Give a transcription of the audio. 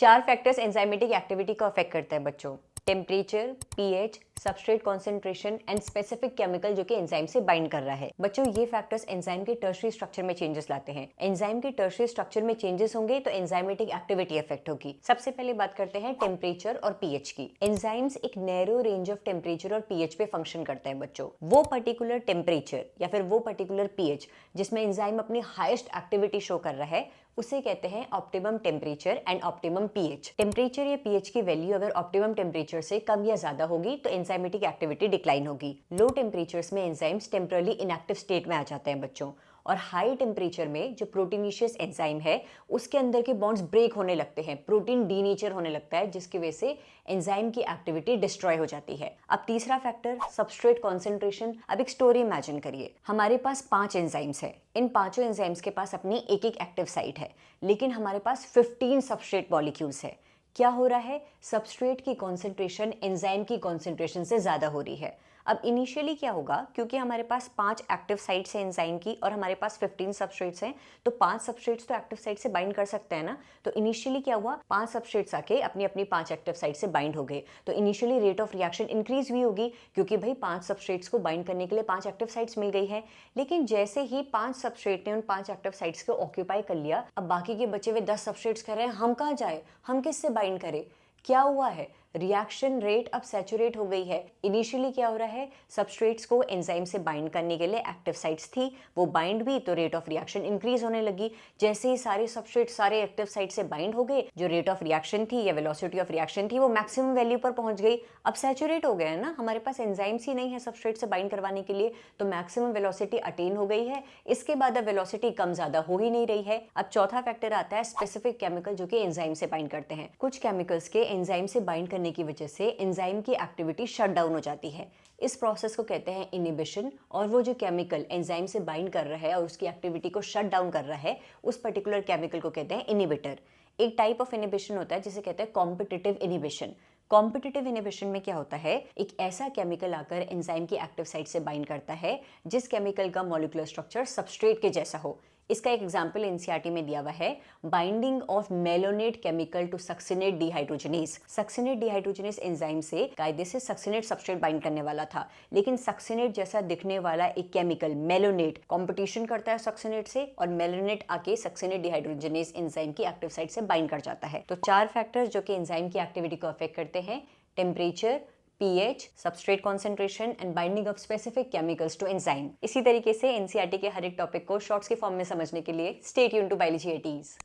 4 factors enzymatic activity को affect करते हैं बच्चों। Temperature, pH, substrate concentration and specific chemical जो कि एंजाइम से बाइंड कर रहा है। बच्चों ये फैक्टर्स एंजाइम के टर्शियरी स्ट्रक्चर में चेंजेस लाते हैं। एंजाइम के टर्शियरी स्ट्रक्चर में चेंजेस होंगे तो एंजाइमेटिक एक्टिविटी अफेक्ट होगी। सबसे पहले बात करते हैं टेम्परेचर और पीएच की। एंजाइम्स एक नैरो रेंज ऑफ टेम्परेचर और पीएच पे फंक्शन करते हैं बच्चों। वो पर्टिकुलर टेम्परेचर या फिर वो पर्टिकुलर पीएच जिसमें एंजाइम अपनी हाईएस्ट एक्टिविटी शो कर रहा है उसे कहते हैं optimum temperature and optimum pH. Temperature या पीएच की वैल्यू अगर ऑप्टिमम टेम्परेचर से कम या ज्यादा होगी तो एंजाइमेटिक एक्टिविटी डिक्लाइन होगी। लो टेम्परेचर्स में एंजाइम्स टेम्परली इनएक्टिव स्टेट में आ जाते हैं बच्चों। और हाई टेम्परेचर में जो प्रोटीनिशियस एंजाइम है उसके अंदर के बॉन्ड्स ब्रेक होने लगते हैं, प्रोटीन डीनेचर होने लगता है, जिसकी वजह से एंजाइम की एक्टिविटी डिस्ट्रॉय हो जाती है। अब तीसरा फैक्टर सबस्ट्रेट कॉन्सेंट्रेशन। अब एक स्टोरी इमेजिन करिए, हमारे पास 5 एंजाइम्स है। इन पांचों एंजाइम्स के पास अपनी एक एक एक्टिव साइट है, लेकिन हमारे पास 15 सबस्ट्रेट मॉलिक्यूल्स है। क्या हो रहा है? सबस्ट्रेट की कॉन्सेंट्रेशन एंजाइम की कॉन्सेंट्रेशन से ज्यादा हो रही है। अब इनिशियली क्या होगा, क्योंकि हमारे पास 5 एक्टिव साइट्स हैं एंजाइम की और हमारे पास 15 सबस्ट्रेट्स हैं, तो 5 सबस्ट्रेट्स तो एक्टिव साइट से बाइंड कर सकते हैं ना। तो इनिशियली क्या हुआ, 5 सबस्ट्रेट्स आके अपनी अपनी 5 एक्टिव साइट से बाइंड हो गए। तो initially rate of reaction increase भी होगी, क्योंकि भाई 5 सबस्ट्रेट्स को बाइंड करने के लिए 5 एक्टिव साइट्स मिल गई है। लेकिन जैसे ही 5 सबस्ट्रेट ने उन 5 एक्टिव साइट्स को ऑक्यूपाई कर लिया, अब बाकी के बचे हुए 10 सबस्ट्रेट्स कह रहे हैं हम कहाँ जाए, हम किससे बाइंड करें। क्या हुआ है, रिएक्शन रेट अब सैचुरेट हो गई है। इनिशियली क्या हो रहा है, सबस्ट्रेट्स को एंजाइम से बाइंड करने के लिए एक्टिव साइट्स थी, वो बाइंड भी तो रेट ऑफ रिएक्शन इंक्रीज होने लगी। जैसे ही सारे सबस्ट्रेट्स सारे एक्टिव साइट से बाइंड हो गए, जो रेट ऑफ रिएक्शन थी या वेलोसिटी ऑफ रिएक्शन थी वो मैक्सिमम वैल्यू पर पहुंच गई। अब सैचुरेट हो गया है ना, हमारे पास एंजाइम्स ही नहीं है सबस्ट्रेट से बाइंड करवाने के लिए, तो मैक्सिमम वेलोसिटी अटेन हो गई है। इसके बाद अब वेलोसिटी कम ज्यादा हो ही नहीं रही है। अब चौथा फैक्टर आता है स्पेसिफिक केमिकल जो कि एंजाइम से बाइंड करते हैं। कुछ केमिकल्स के एंजाइम से बाइंड करने की वजह से एंजाइम की एक्टिविटी शट डाउन हो जाती है। इस प्रोसेस को कहते हैं इनिबिशन। और वो जो केमिकल एंजाइम से बाइंड कर रहा है और उसकी एक्टिविटी को शट डाउन कर रहा है, उस पर्टिकुलर केमिकल को कहते हैं इनिबिटर। एक टाइप ऑफ इनिबिशन होता है जिसे कहते हैं कॉम्पिटिटिव इनिबिशन। कॉम्पिटिटिव इनिबिशन में क्या होता है, एक ऐसा केमिकल आकर एंजाइम की एक्टिव साइट से बाइंड करता है जिस केमिकल का मॉलिक्यूलर स्ट्रक्चर सबस्ट्रेट के जैसा हो। इसका एक एग्जाम्पल एनसीईआरटी में दिया हुआ है, binding of malonate chemical to succinate dehydrogenase. Succinate dehydrogenase enzyme से कायदे से सक्सिनेट सबस्ट्रेट बाइंड करने वाला था, लेकिन सक्सिनेट जैसा दिखने वाला एक केमिकल मेलोनेट कंपटीशन करता है सक्सिनेट से, और मेलोनेट आके सक्सिनेट डिहाइड्रोजनेस एंजाइम की एक्टिव साइट से बाइंड कर जाता है। तो 4 फैक्टर्स जो कि एंजाइम की एक्टिविटी को अफेक्ट करते हैं, temperature, pH, substrate concentration and binding of specific chemicals to enzyme। इसी तरीके से एनसीईआरटी के हर एक टॉपिक को शॉर्ट्स के फॉर्म में समझने के लिए stay tuned to biology 80s।